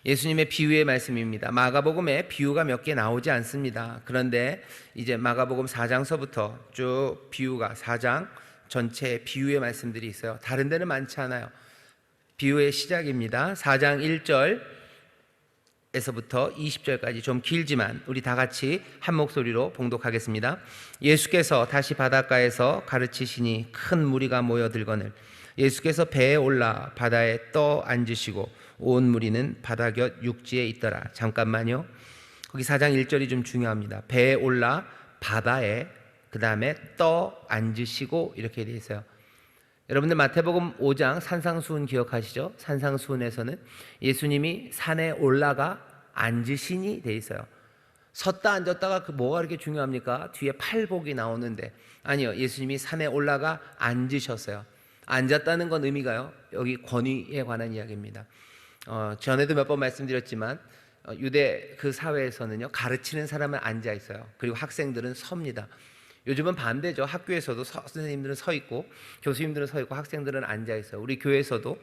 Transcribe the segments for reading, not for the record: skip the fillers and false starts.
예수님의 비유의 말씀입니다. 마가복음에 비유가 몇 개 나오지 않습니다. 그런데 이제 마가복음 4장서부터 쭉 비유가 4장 전체 비유의 말씀들이 있어요. 다른 데는 많지 않아요. 비유의 시작입니다. 4장 1절에서부터 20절까지 좀 길지만 우리 다 같이 한 목소리로 봉독하겠습니다. 예수께서 다시 바닷가에서 가르치시니 큰 무리가 모여들거늘 예수께서 배에 올라 바다에 떠 앉으시고 온 무리는 바다 곁 육지에 있더라. 잠깐만요. 거기 4장 1절이 좀 중요합니다. 배에 올라 바다에 그 다음에 떠 앉으시고 이렇게 되어 있어요. 여러분들 마태복음 5장 산상수훈 기억하시죠? 산상수훈에서는 예수님이 산에 올라가 앉으시니 되어 있어요. 섰다 앉았다가 뭐가 그렇게 중요합니까? 뒤에 팔복이 나오는데 아니요, 예수님이 산에 올라가 앉으셨어요. 앉았다는 건 의미가요, 여기 권위에 관한 이야기입니다. 전에도 몇 번 말씀드렸지만 유대 그 사회에서는요, 가르치는 사람은 앉아 있어요. 그리고 학생들은 섭니다. 요즘은 반대죠. 학교에서도 선생님들은 서 있고 교수님들은 서 있고 학생들은 앉아 있어요. 우리 교회에서도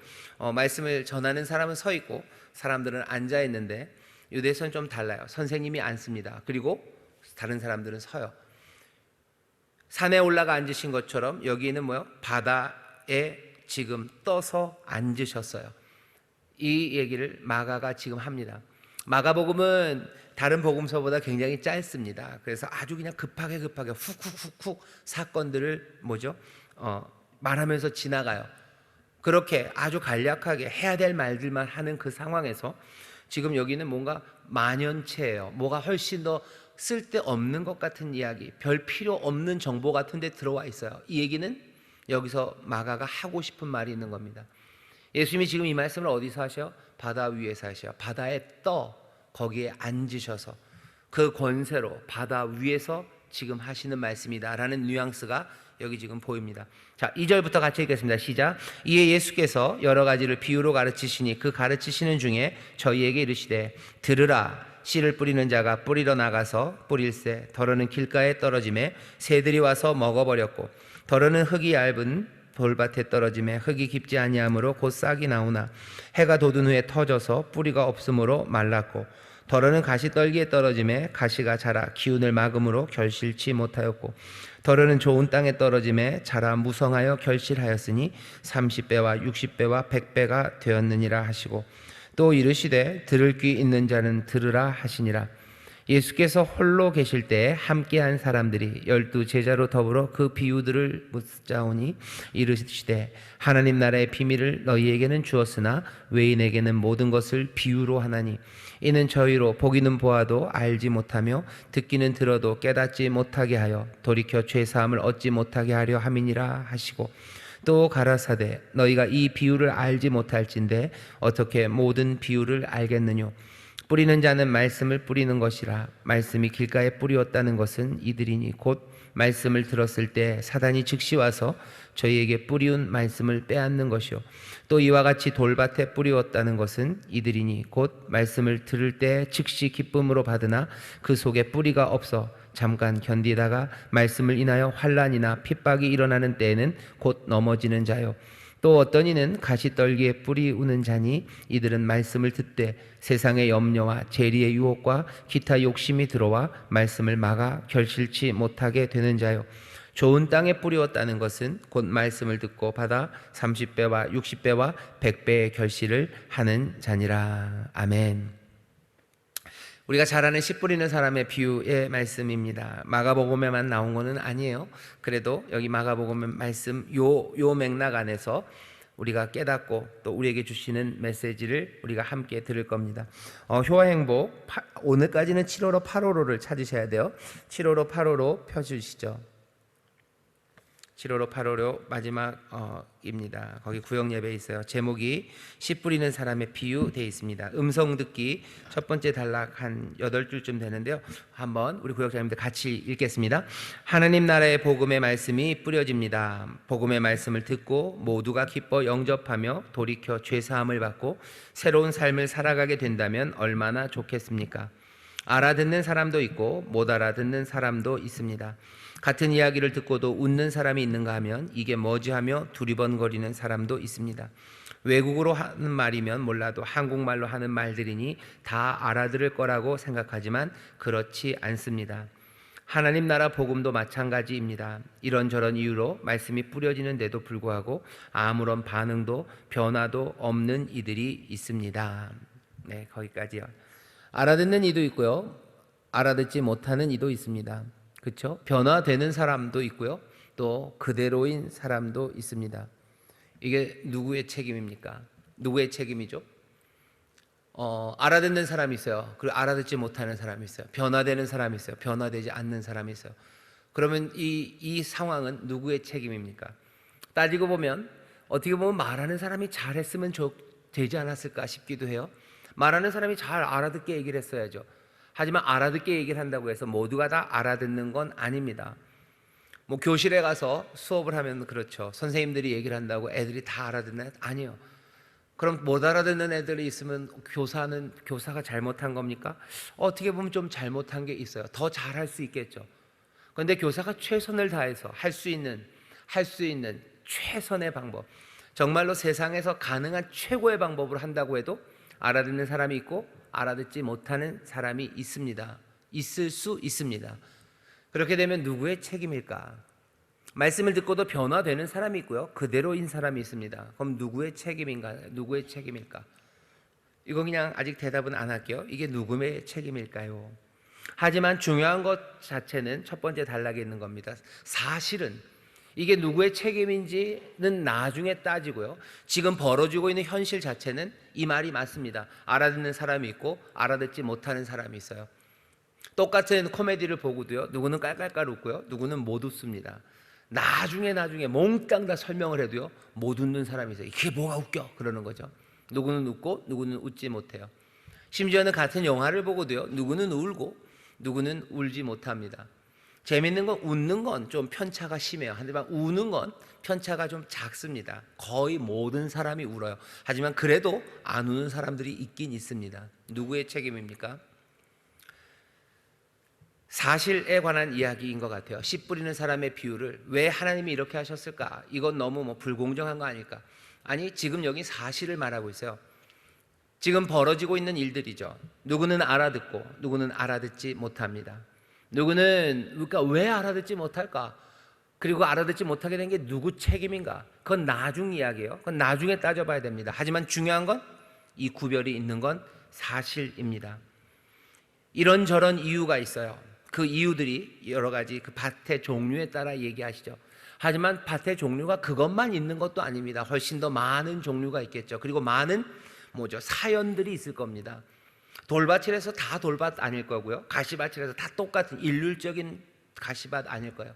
말씀을 전하는 사람은 서 있고 사람들은 앉아 있는데 유대에서는 좀 달라요. 선생님이 앉습니다. 그리고 다른 사람들은 서요. 산에 올라가 앉으신 것처럼 여기는 뭐요? 바다에 지금 떠서 앉으셨어요. 이 얘기를 마가가 지금 합니다. 마가복음은 다른 복음서보다 굉장히 짧습니다. 그래서 아주 그냥 급하게 훅훅훅훅 사건들을 말하면서 지나가요. 그렇게 아주 간략하게 해야 될 말들만 하는 그 상황에서 지금 여기는 뭔가 만연체예요. 뭐가 훨씬 더 쓸데없는 것 같은 이야기, 별 필요 없는 정보 같은 데 들어와 있어요. 이 얘기는 여기서 마가가 하고 싶은 말이 있는 겁니다. 예수님이 지금 이 말씀을 어디서 하셔? 바다 위에서 하셔. 바다에 떠 거기에 앉으셔서 그 권세로 바다 위에서 지금 하시는 말씀이다 라는 뉘앙스가 여기 지금 보입니다. 자, 2절부터 같이 읽겠습니다. 시작. 이에 예수께서 여러 가지를 비유로 가르치시니 그 가르치시는 중에 저희에게 이르시되 들으라. 씨를 뿌리는 자가 뿌리러 나가서 뿌릴새 더러는 길가에 떨어짐에 새들이 와서 먹어버렸고 더러는 흙이 얇은 돌밭에 떨어짐에 흙이 깊지 아니하므로 곧 싹이 나오나 해가 돋은 후에 터져서 뿌리가 없으므로 말랐고 더러는 가시떨기에 떨어짐에 가시가 자라 기운을 막음으로 결실치 못하였고 더러는 좋은 땅에 떨어짐에 자라 무성하여 결실하였으니 30배와 60배와 100배가 되었느니라 하시고 또 이르시되 들을 귀 있는 자는 들으라 하시니라. 예수께서 홀로 계실 때에 함께한 사람들이 12 제자로 더불어 그 비유들을 묻자오니 이르시되 하나님 나라의 비밀을 너희에게는 주었으나 외인에게는 모든 것을 비유로 하나니 이는 저희로 보기는 보아도 알지 못하며 듣기는 들어도 깨닫지 못하게 하여 돌이켜 죄사함을 얻지 못하게 하려 함이니라 하시고 또 가라사대 너희가 이 비유를 알지 못할진대 어떻게 모든 비유를 알겠느뇨. 뿌리는 자는 말씀을 뿌리는 것이라. 말씀이 길가에 뿌리었다는 것은 이들이니 곧 말씀을 들었을 때 사단이 즉시 와서 저희에게 뿌리운 말씀을 빼앗는 것이요 또 이와 같이 돌밭에 뿌리었다는 것은 이들이니 곧 말씀을 들을 때 즉시 기쁨으로 받으나 그 속에 뿌리가 없어 잠깐 견디다가 말씀을 인하여 환난이나 핍박이 일어나는 때에는 곧 넘어지는 자요 또 어떤 이는 가시떨기에 뿌리 우는 자니 이들은 말씀을 듣되 세상의 염려와 재리의 유혹과 기타 욕심이 들어와 말씀을 막아 결실치 못하게 되는 자요 좋은 땅에 뿌리었다는 것은 곧 말씀을 듣고 받아 30배와 60배와 100배의 결실을 하는 자니라. 아멘. 우리가 잘 아는 씨 뿌리는 사람의 비유의 말씀입니다. 마가복음에만 나온 것은 아니에요. 그래도 여기 마가복음의 말씀 요 맥락 안에서 우리가 깨닫고 또 우리에게 주시는 메시지를 우리가 함께 들을 겁니다. 효화행복 오늘까지는 7호로 8호로를 찾으셔야 돼요. 7호로 8호로 펴주시죠. 7호로 8호로 마지막입니다. 거기 구역 예배 있어요. 제목이 씨 뿌리는 사람의 비유 되어 있습니다. 음성 듣기 첫 번째 단락 한 8줄쯤 되는데요. 한번 우리 구역장님들 같이 읽겠습니다. 하나님 나라의 복음의 말씀이 뿌려집니다. 복음의 말씀을 듣고 모두가 기뻐 영접하며 돌이켜 죄사함을 받고 새로운 삶을 살아가게 된다면 얼마나 좋겠습니까? 알아듣는 사람도 있고 못 알아듣는 사람도 있습니다. 같은 이야기를 듣고도 웃는 사람이 있는가 하면 이게 뭐지 하며 두리번거리는 사람도 있습니다. 외국어로 하는 말이면 몰라도 한국말로 하는 말들이니 다 알아들을 거라고 생각하지만 그렇지 않습니다. 하나님 나라 복음도 마찬가지입니다. 이런저런 이유로 말씀이 뿌려지는데도 불구하고 아무런 반응도 변화도 없는 이들이 있습니다. 네, 거기까지요. 알아듣는 이도 있고요, 알아듣지 못하는 이도 있습니다. 그렇죠? 변화되는 사람도 있고요, 또 그대로인 사람도 있습니다. 이게 누구의 책임입니까? 누구의 책임이죠? 알아듣는 사람이 있어요. 그리고 알아듣지 못하는 사람이 있어요. 변화되는 사람이 있어요. 변화되지 않는 사람이 있어요. 그러면 이 상황은 누구의 책임입니까? 따지고 보면 어떻게 보면 말하는 사람이 잘했으면 되지 않았을까 싶기도 해요. 말하는 사람이 잘 알아듣게 얘기를 했어야죠. 하지만 알아듣게 얘기를 한다고 해서 모두가 다 알아듣는 건 아닙니다. 뭐 교실에 가서 수업을 하면 그렇죠. 선생님들이 얘기를 한다고 애들이 다 알아듣나요? 아니요. 그럼 못 알아듣는 애들이 있으면 교사가 잘못한 겁니까? 어떻게 보면 좀 잘못한 게 있어요. 더 잘할 수 있겠죠. 그런데 교사가 최선을 다해서 할 수 있는 최선의 방법, 정말로 세상에서 가능한 최고의 방법을 한다고 해도 알아듣는 사람이 있고 알아듣지 못하는 사람이 있습니다. 있을 수 있습니다. 그렇게 되면 누구의 책임일까? 말씀을 듣고도 변화되는 사람이 있고요, 그대로인 사람이 있습니다. 그럼 누구의 책임일까? 이거 그냥 아직 대답은 안 할게요. 이게 누구의 책임일까요? 하지만 중요한 것 자체는 첫 번째 단락에 있는 겁니다. 사실은 이게 누구의 책임인지는 나중에 따지고요, 지금 벌어지고 있는 현실 자체는 이 말이 맞습니다. 알아듣는 사람이 있고 알아듣지 못하는 사람이 있어요. 똑같은 코미디를 보고도요, 누구는 깔깔깔 웃고요, 누구는 못 웃습니다. 나중에 몽땅 다 설명을 해도요, 못 웃는 사람이 있어요. 이게 뭐가 웃겨? 그러는 거죠. 누구는 웃고 누구는 웃지 못해요. 심지어는 같은 영화를 보고도요, 누구는 울고 누구는 울지 못합니다. 재밌는 건 웃는 건 좀 편차가 심해요. 하지만 우는 건 편차가 좀 작습니다. 거의 모든 사람이 울어요. 하지만 그래도 안 우는 사람들이 있긴 있습니다. 누구의 책임입니까? 사실에 관한 이야기인 것 같아요. 씨 뿌리는 사람의 비유를 왜 하나님이 이렇게 하셨을까? 이건 너무 불공정한 거 아닐까? 아니, 지금 여기 사실을 말하고 있어요. 지금 벌어지고 있는 일들이죠. 누구는 알아듣고 누구는 알아듣지 못합니다. 그러니까 왜 알아듣지 못할까? 그리고 알아듣지 못하게 된 게 누구 책임인가? 그건 나중 이야기예요. 그건 나중에 따져봐야 됩니다. 하지만 중요한 건 이 구별이 있는 건 사실입니다. 이런저런 이유가 있어요. 그 이유들이 여러 가지 그 밭의 종류에 따라 얘기하시죠. 하지만 밭의 종류가 그것만 있는 것도 아닙니다. 훨씬 더 많은 종류가 있겠죠. 그리고 많은 사연들이 있을 겁니다. 돌밭이라서 다 돌밭 아닐 거고요, 가시밭이라서 다 똑같은 일률적인 가시밭 아닐 거예요.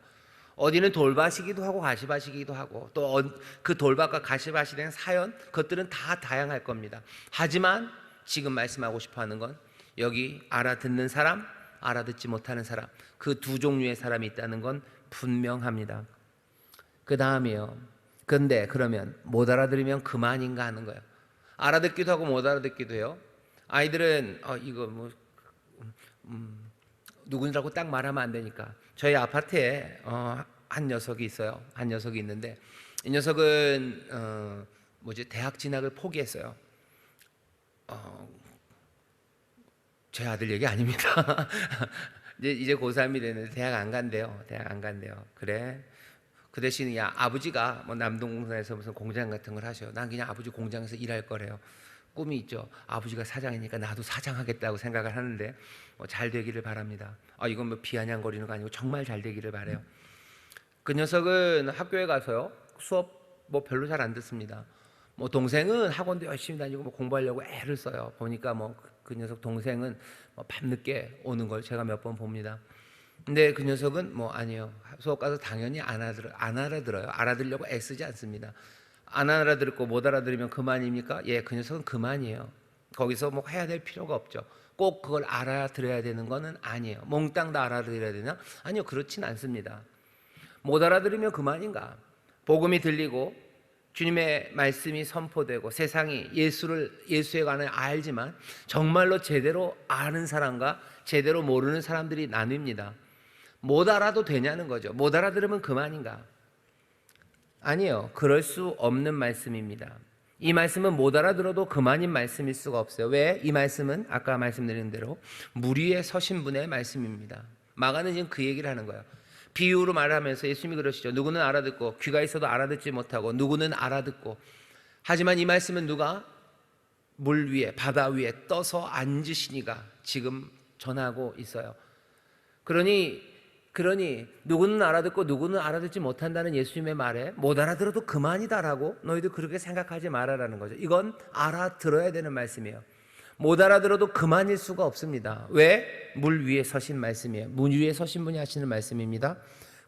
어디는 돌밭이기도 하고 가시밭이기도 하고, 또 그 돌밭과 가시밭이 된 사연, 그것들은 다 다양할 겁니다. 하지만 지금 말씀하고 싶어 하는 건 여기 알아듣는 사람, 알아듣지 못하는 사람, 그 두 종류의 사람이 있다는 건 분명합니다. 그 다음이요, 근데 그러면 못 알아들으면 그만인가 하는 거예요. 알아듣기도 하고 못 알아듣기도 해요. 아이들은 이거 누군지라고 딱 말하면 안 되니까. 저희 아파트에 한 녀석이 있어요. 한 녀석이 있는데 이 녀석은 대학 진학을 포기했어요. 제 아들 얘기 아닙니다. 이제 고3이 되는데 대학 안 간대요. 그래. 그 대신 아버지가 남동공사에서 무슨 공장 같은 걸 하셔요. 난 그냥 아버지 공장에서 일할 거래요. 꿈이 있죠. 아버지가 사장이니까 나도 사장하겠다고 생각을 하는데 잘 되기를 바랍니다. 이건 비아냥거리는 거 아니고 정말 잘 되기를 바래요. 그 녀석은 학교에 가서요, 수업 별로 잘 안 듣습니다. 동생은 학원도 열심히 다니고 공부하려고 애를 써요. 보니까 그 녀석 동생은 밤늦게 오는 걸 제가 몇 번 봅니다. 근데 그 녀석은 아니요, 수업 가서 당연히 안 알아들어요. 알아들으려고 애쓰지 않습니다. 안 알아듣고 못 알아들으면 그만입니까? 예, 그 녀석은 그만이에요. 거기서 해야 될 필요가 없죠. 꼭 그걸 알아들어야 되는 거는 아니에요. 몽땅 다 알아들어야 되나? 아니요, 그렇진 않습니다. 못 알아들으면 그만인가? 복음이 들리고 주님의 말씀이 선포되고 세상이 예수에 관해 알지만 정말로 제대로 아는 사람과 제대로 모르는 사람들이 나뉩니다. 못 알아도 되냐는 거죠. 못 알아들으면 그만인가? 아니요, 그럴 수 없는 말씀입니다. 이 말씀은 못 알아들어도 그만인 말씀일 수가 없어요. 왜? 이 말씀은 아까 말씀드린 대로 물 위에 서신 분의 말씀입니다. 마가는 지금 그 얘기를 하는 거예요. 비유로 말하면서 예수님이 그러시죠. 누구는 알아듣고 귀가 있어도 알아듣지 못하고 누구는 알아듣고, 하지만 이 말씀은 누가 물 위에 바다 위에 떠서 앉으시니가 지금 전하고 있어요. 그러니 누구는 알아듣고 누구는 알아듣지 못한다는 예수님의 말에 못 알아들어도 그만이다라고 너희도 그렇게 생각하지 말아라는 거죠. 이건 알아들어야 되는 말씀이에요. 못 알아들어도 그만일 수가 없습니다. 왜? 물 위에 서신 말씀이에요. 물 위에 서신 분이 하시는 말씀입니다.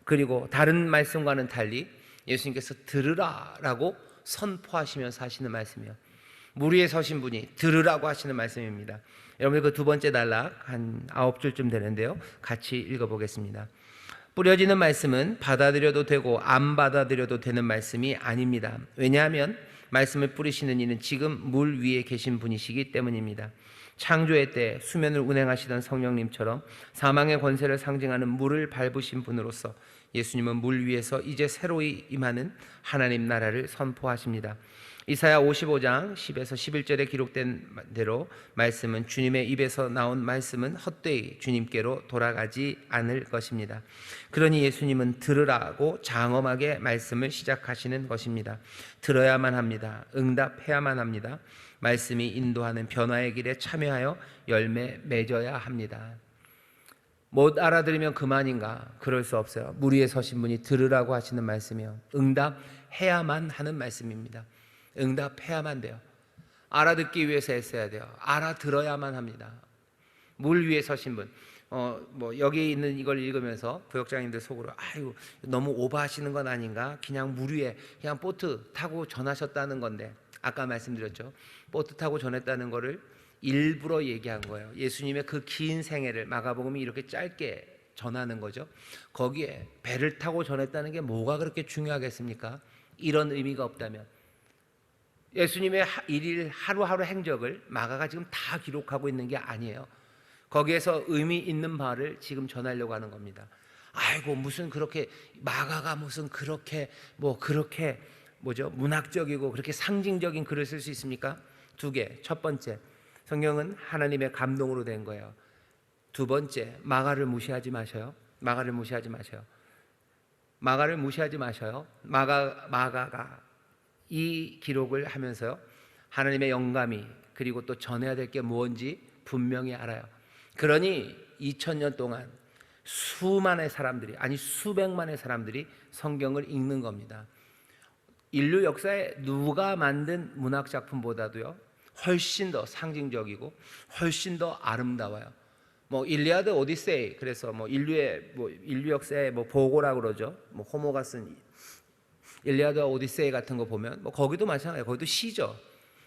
그리고 다른 말씀과는 달리 예수님께서 들으라라고 선포하시면서 하시는 말씀이에요. 물 위에 서신 분이 들으라고 하시는 말씀입니다. 여러분, 그 두 번째 단락 한 9줄쯤 되는데요, 같이 읽어보겠습니다. 뿌려지는 말씀은 받아들여도 되고 안 받아들여도 되는 말씀이 아닙니다. 왜냐하면 말씀을 뿌리시는 이는 지금 물 위에 계신 분이시기 때문입니다. 창조의 때 수면을 운행하시던 성령님처럼 사망의 권세를 상징하는 물을 밟으신 분으로서 예수님은 물 위에서 이제 새로이 임하는 하나님 나라를 선포하십니다. 이사야 55장 10에서 11절에 기록된 대로 말씀은, 주님의 입에서 나온 말씀은 헛되이 주님께로 돌아가지 않을 것입니다. 그러니 예수님은 들으라고 장엄하게 말씀을 시작하시는 것입니다. 들어야만 합니다. 응답해야만 합니다. 말씀이 인도하는 변화의 길에 참여하여 열매 맺어야 합니다. 못 알아들으면 그만인가? 그럴 수 없어요. 물 위에 서신 분이 들으라고 하시는 말씀이요, 응답해야만 하는 말씀입니다. 응답해야만 돼요. 알아듣기 위해서 애써야 돼요. 알아들어야만 합니다. 물 위에 서신 분, 여기 있는 이걸 읽으면서 부역장님들 속으로 아유 너무 오버하시는 건 아닌가? 그냥 물 위에 그냥 보트 타고 전하셨다는 건데, 아까 말씀드렸죠. 보트 타고 전했다는 거를 일부러 얘기한 거예요. 예수님의 그 긴 생애를 마가복음이 이렇게 짧게 전하는 거죠. 거기에 배를 타고 전했다는 게 뭐가 그렇게 중요하겠습니까? 이런 의미가 없다면 예수님의 일일 하루하루 행적을 마가가 지금 다 기록하고 있는 게 아니에요. 거기에서 의미 있는 바를 지금 전하려고 하는 겁니다. 아이고 무슨 그렇게 마가가 무슨 그렇게 그렇게 문학적이고 그렇게 상징적인 글을 쓸 수 있습니까? 두 개. 첫 번째, 성경은 하나님의 감동으로 된 거예요. 두 번째, 마가를 무시하지 마셔요. 마가를 무시하지 마셔요. 마가를 무시하지 마셔요. 마가가 이 기록을 하면서요, 하나님의 영감이 그리고 또 전해야 될 게 무엇인지 분명히 알아요. 그러니 2000년 동안 수만의 사람들이, 아니 수백만의 사람들이 성경을 읽는 겁니다. 인류 역사에 누가 만든 문학 작품보다도요 훨씬 더 상징적이고 훨씬 더 아름다워요. 일리아드 오디세이, 그래서 인류 역사의 보고라고 그러죠. 호모가 쓴 일리아드와 오디세이 같은 거 보면 거기도 마찬가지예요. 거기도 시죠.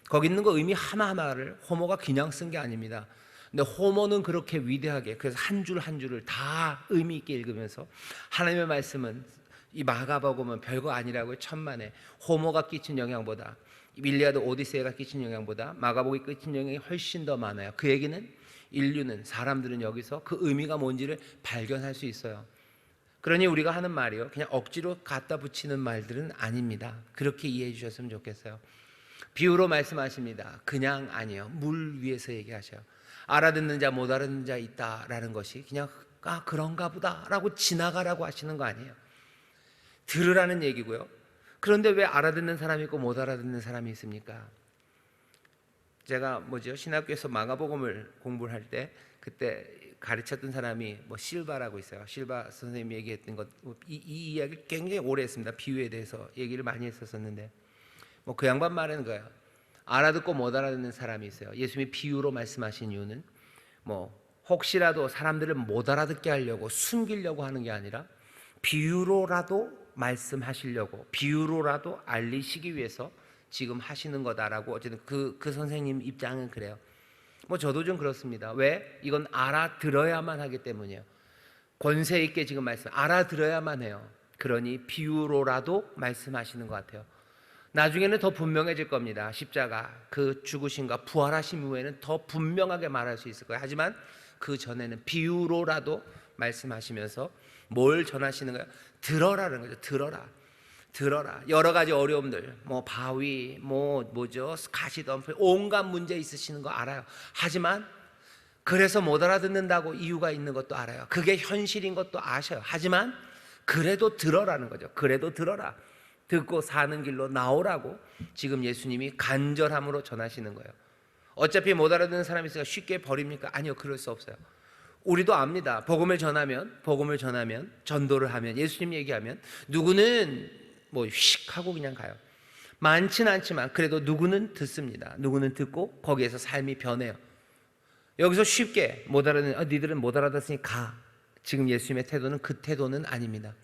거기 있는 거 의미 하나하나를 호모가 그냥 쓴 게 아닙니다. 근데 호모는 그렇게 위대하게, 그래서 한 줄 한 줄을 다 의미 있게 읽으면서 하나님의 말씀은 이 마가복음은 별거 아니라고요. 천만에 호모가 끼친 영향보다, 일리아드 오디세이가 끼친 영향보다 마가복음이 끼친 영향이 훨씬 더 많아요. 그 얘기는 인류는, 사람들은 여기서 그 의미가 뭔지를 발견할 수 있어요. 그러니 우리가 하는 말이요, 그냥 억지로 갖다 붙이는 말들은 아닙니다. 그렇게 이해해 주셨으면 좋겠어요. 비유로 말씀하십니다. 그냥 아니에요. 물 위에서 얘기하셔요. 알아듣는 자 못 알아듣는 자 있다라는 것이 그냥 그런가 보다라고 지나가라고 하시는 거 아니에요. 들으라는 얘기고요. 그런데 왜 알아듣는 사람이 있고 못 알아듣는 사람이 있습니까? 제가 신학교에서 마가복음을 공부를 할 때 그때 가르쳤던 사람이 실바라고 있어요. 실바 선생님이 얘기했던 것, 이 이야기를 굉장히 오래 했습니다. 비유에 대해서 얘기를 많이 했었는데 그 양반 말하는 거예요. 알아듣고 못 알아듣는 사람이 있어요. 예수님이 비유로 말씀하신 이유는 혹시라도 사람들을 못 알아듣게 하려고 숨기려고 하는 게 아니라 비유로라도 말씀하시려고, 비유로라도 알리시기 위해서 지금 하시는 거다라고. 어쨌든 그 선생님 입장은 그래요. 저도 좀 그렇습니다. 왜? 이건 알아들어야만 하기 때문이에요. 권세 있게 지금 알아들어야만 해요. 그러니 비유로라도 말씀하시는 것 같아요. 나중에는 더 분명해질 겁니다. 십자가 그 죽으심과 부활하심 후에는 더 분명하게 말할 수 있을 거예요. 하지만 그 전에는 비유로라도 말씀하시면서 뭘 전하시는 거예요? 들어라는 거죠. 들어라. 들어라. 여러 가지 어려움들, 뭐 바위, 뭐죠, 가시덤불, 온갖 문제 있으시는 거 알아요. 하지만 그래서 못 알아듣는다고 이유가 있는 것도 알아요. 그게 현실인 것도 아셔요. 하지만 그래도 들어라는 거죠. 그래도 들어라. 듣고 사는 길로 나오라고 지금 예수님이 간절함으로 전하시는 거예요. 어차피 못 알아듣는 사람이 있으니까 쉽게 버립니까? 아니요, 그럴 수 없어요. 우리도 압니다. 복음을 전하면, 전도를 하면, 예수님 얘기하면 누구는 뭐 휙 하고 그냥 가요. 많지는 않지만 그래도 누구는 듣습니다. 누구는 듣고 거기에서 삶이 변해요. 여기서 쉽게 못 알아듣는, 니들은 못 알아듣으니 가. 지금 예수님의 태도는 그 태도는 아닙니다.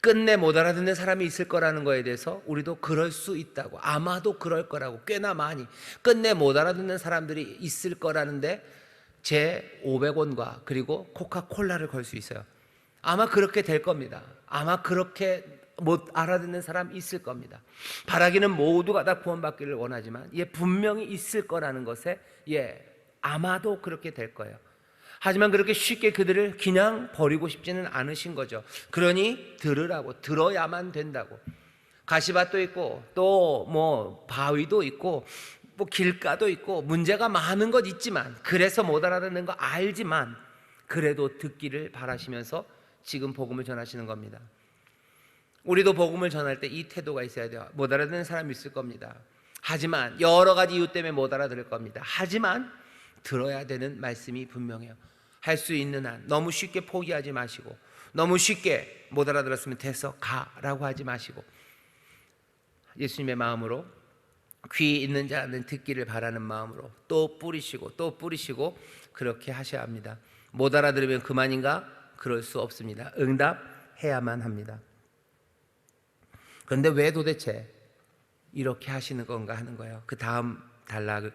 끝내 못 알아듣는 사람이 있을 거라는 거에 대해서 우리도 그럴 수 있다고, 아마도 그럴 거라고, 꽤나 많이 끝내 못 알아듣는 사람들이 있을 거라는데 제 500원과 그리고 코카콜라를 걸 수 있어요. 아마 그렇게 될 겁니다. 아마 그렇게 못 알아듣는 사람 있을 겁니다. 바라기는 모두가 다 구원받기를 원하지만 분명히 있을 거라는 것에 아마도 그렇게 될 거예요. 하지만 그렇게 쉽게 그들을 그냥 버리고 싶지는 않으신 거죠. 그러니 들으라고, 들어야만 된다고. 가시밭도 있고 또 뭐 바위도 있고 뭐 길가도 있고 문제가 많은 것 있지만, 그래서 못 알아듣는 거 알지만 그래도 듣기를 바라시면서 지금 복음을 전하시는 겁니다. 우리도 복음을 전할 때 이 태도가 있어야 돼요. 못 알아듣는 사람이 있을 겁니다. 하지만 여러 가지 이유 때문에 못 알아들을 겁니다. 하지만 들어야 되는 말씀이 분명해요. 할 수 있는 한 너무 쉽게 포기하지 마시고, 너무 쉽게 못 알아들었으면 됐어 가라고 하지 마시고, 예수님의 마음으로 귀 있는 자는 듣기를 바라는 마음으로 또 뿌리시고 또 뿌리시고 그렇게 하셔야 합니다. 못 알아들으면 그만인가? 그럴 수 없습니다. 응답해야만 합니다. 그런데 왜 도대체 이렇게 하시는 건가 하는 거예요. 그 다음 단락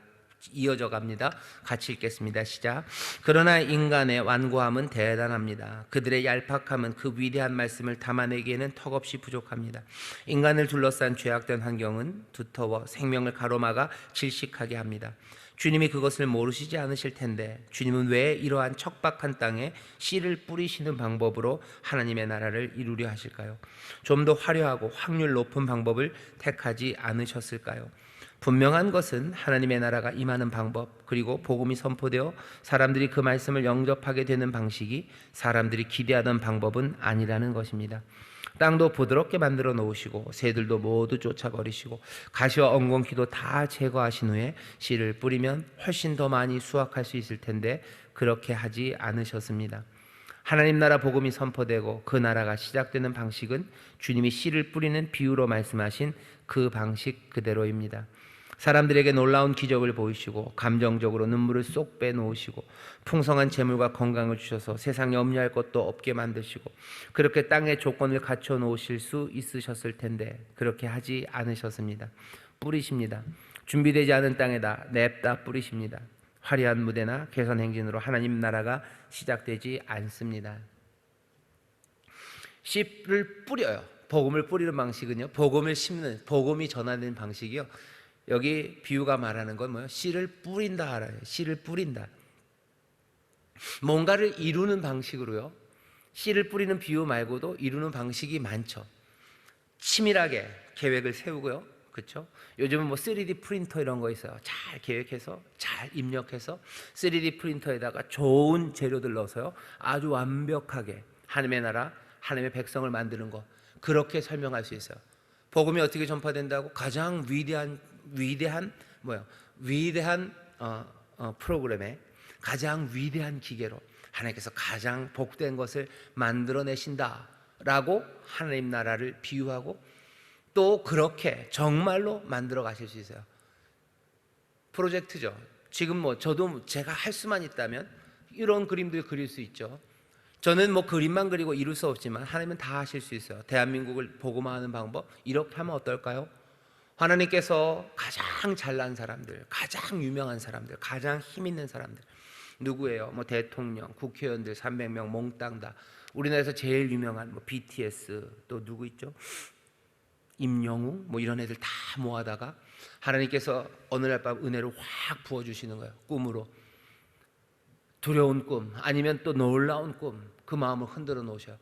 이어져 갑니다. 같이 읽겠습니다. 시작. 그러나 인간의 완고함은 대단합니다. 그들의 얄팍함은 그 위대한 말씀을 담아내기에는 턱없이 부족합니다. 인간을 둘러싼 죄악된 환경은 두터워 생명을 가로막아 질식하게 합니다. 주님이 그것을 모르시지 않으실 텐데 주님은 왜 이러한 척박한 땅에 씨를 뿌리시는 방법으로 하나님의 나라를 이루려 하실까요? 좀 더 화려하고 확률 높은 방법을 택하지 않으셨을까요? 분명한 것은 하나님의 나라가 임하는 방법, 그리고 복음이 선포되어 사람들이 그 말씀을 영접하게 되는 방식이 사람들이 기대하던 방법은 아니라는 것입니다. 땅도 부드럽게 만들어 놓으시고 새들도 모두 쫓아버리시고 가시와 엉겅퀴도 다 제거하신 후에 씨를 뿌리면 훨씬 더 많이 수확할 수 있을 텐데 그렇게 하지 않으셨습니다. 하나님 나라 복음이 선포되고 그 나라가 시작되는 방식은 주님이 씨를 뿌리는 비유로 말씀하신 그 방식 그대로입니다. 사람들에게 놀라운 기적을 보이시고 감정적으로 눈물을 쏙 빼놓으시고 풍성한 재물과 건강을 주셔서 세상 염려할 것도 없게 만드시고 그렇게 땅의 조건을 갖춰 놓으실 수 있으셨을 텐데 그렇게 하지 않으셨습니다. 뿌리십니다. 준비되지 않은 땅에다 냅다 뿌리십니다. 화려한 무대나 개선 행진으로 하나님 나라가 시작되지 않습니다. 씨를 뿌려요. 복음을 뿌리는 방식은요, 복음을 심는, 복음이 전하는 방식이요, 여기 비유가 말하는 건 뭐예요? 씨를 뿌린다 알아요. 씨를 뿌린다. 뭔가를 이루는 방식으로요. 씨를 뿌리는 비유 말고도 이루는 방식이 많죠. 치밀하게 계획을 세우고요. 그렇죠? 요즘은 뭐 3D 프린터 이런 거 있어요. 잘 계획해서 잘 입력해서 3D 프린터에다가 좋은 재료들 넣어서요. 아주 완벽하게 하나님의 나라, 하나님의 백성을 만드는 거. 그렇게 설명할 수 있어요. 복음이 어떻게 전파된다고? 가장 위대한 프로그램에 가장 위대한 기계로 하나님께서 가장 복된 것을 만들어내신다라고 하나님 나라를 비유하고 또 그렇게 정말로 만들어 가실 수 있어요. 프로젝트죠. 지금 저도 제가 할 수만 있다면 이런 그림들 그릴 수 있죠. 저는 그림만 그리고 이룰 수 없지만 하나님은 다 하실 수 있어요. 대한민국을 복음화하는 방법 이렇게 하면 어떨까요? 하나님께서 가장 잘난 사람들, 가장 유명한 사람들, 가장 힘 있는 사람들 누구예요? 대통령, 국회의원들 300명 몽땅 다. 우리나라에서 제일 유명한 BTS 또 누구 있죠? 임영웅 이런 애들 다 모아다가 하나님께서 어느 날 밤 은혜를 확 부어주시는 거예요. 꿈으로. 두려운 꿈 아니면 또 놀라운 꿈, 그 마음을 흔들어 놓으셔요.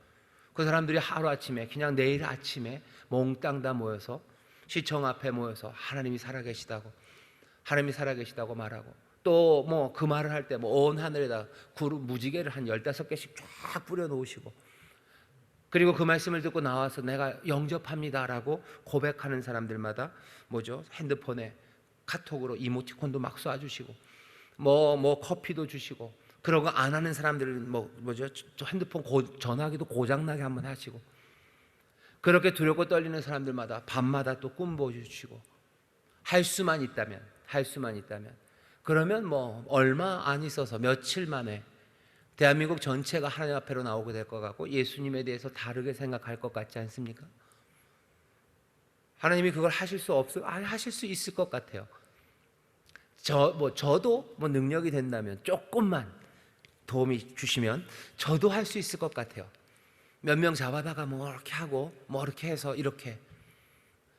그 사람들이 하루아침에 그냥 내일 아침에 몽땅 다 모여서 시청 앞에 모여서 하나님이 살아계시다고 말하고, 또 뭐 그 말을 할 때 뭐 온 하늘에다 구름 무지개를 한 15개씩 쫙 뿌려 놓으시고, 그리고 그 말씀을 듣고 나와서 내가 영접합니다라고 고백하는 사람들마다 뭐죠? 핸드폰에 카톡으로 이모티콘도 막 쏴주시고, 뭐 커피도 주시고, 그런 거 안 하는 사람들은 뭐죠? 저 핸드폰 전화기도 고장나게 한번 하시고, 그렇게 두렵고 떨리는 사람들마다 밤마다 또 꿈꿔주시고, 할 수만 있다면 그러면 뭐 얼마 안 있어서 며칠 만에 대한민국 전체가 하나님 앞에로 나오게 될 것 같고, 예수님에 대해서 다르게 생각할 것 같지 않습니까? 하나님이 그걸 하실 수 없어요? 아니, 하실 수 있을 것 같아요. 저도 뭐 능력이 된다면, 조금만 도움이 주시면 저도 할 수 있을 것 같아요. 몇 명 잡아다가 뭐 이렇게 하고 뭐 이렇게 해서 이렇게.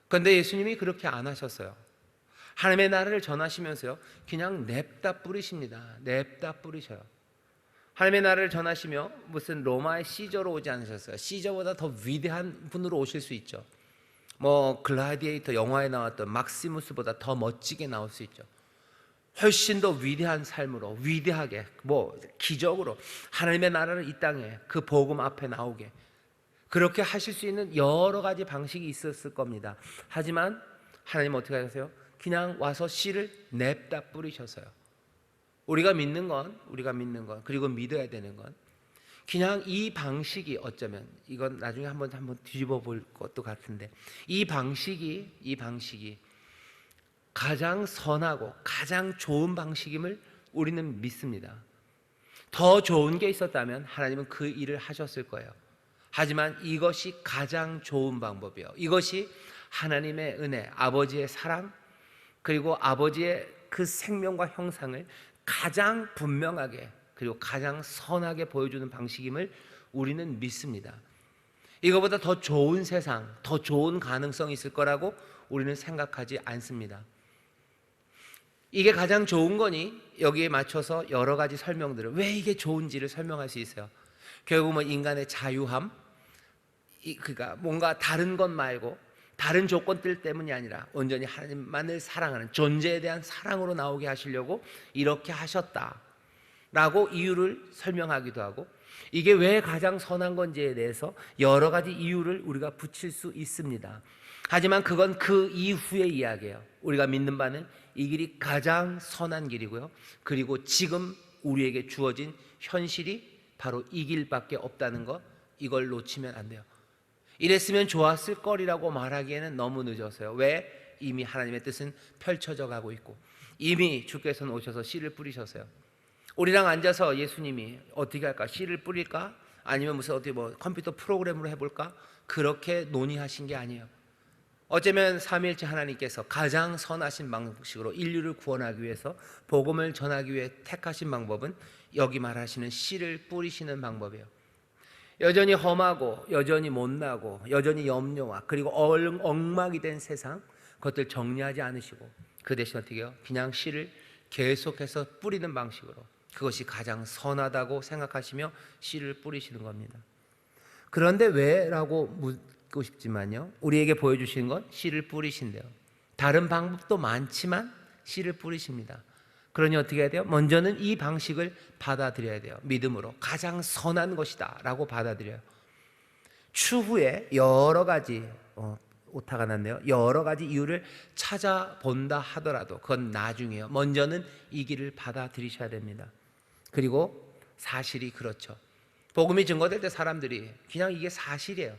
그런데 예수님이 그렇게 안 하셨어요. 하나님의 나라를 전하시면서요, 그냥 냅다 뿌리십니다. 냅다 뿌리셔요. 하나님의 나라를 전하시며 무슨 로마의 시저로 오지 않으셨어요. 시저보다 더 위대한 분으로 오실 수 있죠. 뭐 글라디에이터 영화에 나왔던 막시무스보다 더 멋지게 나올 수 있죠. 훨씬 더 위대한 삶으로, 위대하게, 뭐 기적으로 하나님의 나라를 이 땅에 그 복음 앞에 나오게, 그렇게 하실 수 있는 여러 가지 방식이 있었을 겁니다. 하지만 하나님은 어떻게 하세요? 그냥 와서 씨를 냅다 뿌리셔서요. 우리가 믿는 건 그리고 믿어야 되는 건, 그냥 이 방식이, 어쩌면 이건 나중에 한번 뒤집어 볼 것도 같은데, 이 방식이 가장 선하고 가장 좋은 방식임을 우리는 믿습니다. 더 좋은 게 있었다면 하나님은 그 일을 하셨을 거예요. 하지만 이것이 가장 좋은 방법이에요. 이것이 하나님의 은혜, 아버지의 사랑, 그리고 아버지의 그 생명과 형상을 가장 분명하게 그리고 가장 선하게 보여주는 방식임을 우리는 믿습니다. 이거보다 더 좋은 세상, 더 좋은 가능성이 있을 거라고 우리는 생각하지 않습니다. 이게 가장 좋은 거니 여기에 맞춰서 여러 가지 설명들을, 왜 이게 좋은지를 설명할 수 있어요. 결국은 인간의 자유함, 그러니까 뭔가 다른 것 말고 다른 조건들 때문이 아니라 온전히 하나님만을 사랑하는 존재에 대한 사랑으로 나오게 하시려고 이렇게 하셨다라고 이유를 설명하기도 하고, 이게 왜 가장 선한 건지에 대해서 여러 가지 이유를 우리가 붙일 수 있습니다. 하지만 그건 그 이후의 이야기예요. 우리가 믿는 바는 이 길이 가장 선한 길이고요, 그리고 지금 우리에게 주어진 현실이 바로 이 길밖에 없다는 것, 이걸 놓치면 안 돼요. 이랬으면 좋았을 거리라고 말하기에는 너무 늦었어요. 왜? 이미 하나님의 뜻은 펼쳐져 가고 있고, 이미 주께서는 오셔서 씨를 뿌리셨어요. 우리랑 앉아서 예수님이 어떻게 할까? 씨를 뿌릴까? 아니면 무슨 어떻게 뭐 컴퓨터 프로그램으로 해볼까? 그렇게 논의하신 게 아니에요. 어쩌면 삼위일체 하나님께서 가장 선하신 방식으로 인류를 구원하기 위해서, 복음을 전하기 위해 택하신 방법은 여기 말하시는 씨를 뿌리시는 방법이에요. 여전히 험하고 여전히 못나고 여전히 염려와 그리고 엉망이 된 세상, 그것들 정리하지 않으시고 그 대신 어떻게 해요? 그냥 씨를 계속해서 뿌리는 방식으로, 그것이 가장 선하다고 생각하시며 씨를 뿌리시는 겁니다. 그런데 왜? 라고 묻고 싶지만요, 우리에게 보여주시는 건 씨를 뿌리신대요. 다른 방법도 많지만 씨를 뿌리십니다. 그러니 어떻게 해야 돼요? 먼저는 이 방식을 받아들여야 돼요. 믿음으로 가장 선한 것이다 라고 받아들여요. 추후에 여러 가지 오타가 났네요. 여러 가지 이유를 찾아본다 하더라도 그건 나중이에요. 먼저는 이 길을 받아들이셔야 됩니다. 그리고 사실이 그렇죠. 복음이 증거될 때 사람들이 그냥 이게 사실이에요.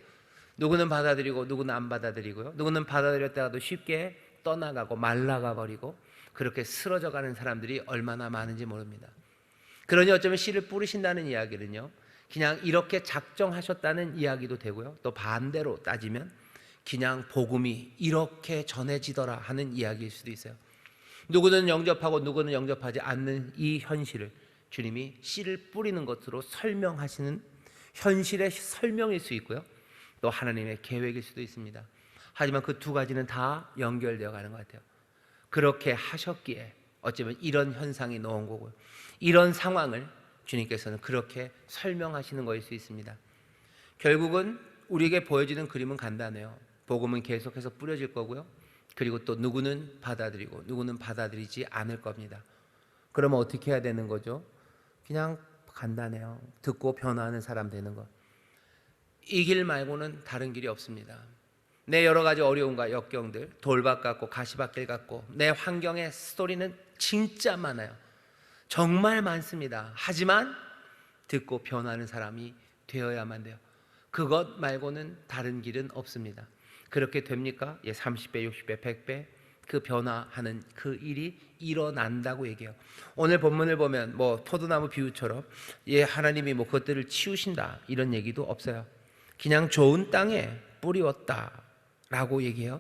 누구는 받아들이고 누구는 안 받아들이고요, 누구는 받아들였다가도 쉽게 떠나가고 말라가 버리고 그렇게 쓰러져 가는 사람들이 얼마나 많은지 모릅니다. 그러니 어쩌면 씨를 뿌리신다는 이야기는요, 그냥 이렇게 작정하셨다는 이야기도 되고요, 또 반대로 따지면 그냥 복음이 이렇게 전해지더라 하는 이야기일 수도 있어요. 누구는 영접하고 누구는 영접하지 않는 이 현실을 주님이 씨를 뿌리는 것으로 설명하시는 현실의 설명일 수 있고요, 또 하나님의 계획일 수도 있습니다. 하지만 그 두 가지는 다 연결되어 가는 것 같아요. 그렇게 하셨기에 어쩌면 이런 현상이 나온 거고요, 이런 상황을 주님께서는 그렇게 설명하시는 것일 수 있습니다. 결국은 우리에게 보여지는 그림은 간단해요. 복음은 계속해서 뿌려질 거고요. 그리고 또 누구는 받아들이고 누구는 받아들이지 않을 겁니다. 그러면 어떻게 해야 되는 거죠? 그냥 간단해요. 듣고 변화하는 사람 되는 것. 이 길 말고는 다른 길이 없습니다. 내 여러 가지 어려움과 역경들, 돌밭 같고 가시밭길 같고 내 환경의 스토리는 진짜 많아요. 정말 많습니다. 하지만 듣고 변화하는 사람이 되어야만 돼요. 그것 말고는 다른 길은 없습니다. 그렇게 됩니까? 30배, 60배, 100배 그 변화하는 그 일이 일어난다고 얘기해요. 오늘 본문을 보면 포도나무 비유처럼 하나님이 그것들을 치우신다 이런 얘기도 없어요. 그냥 좋은 땅에 뿌리웠다라고 얘기해요.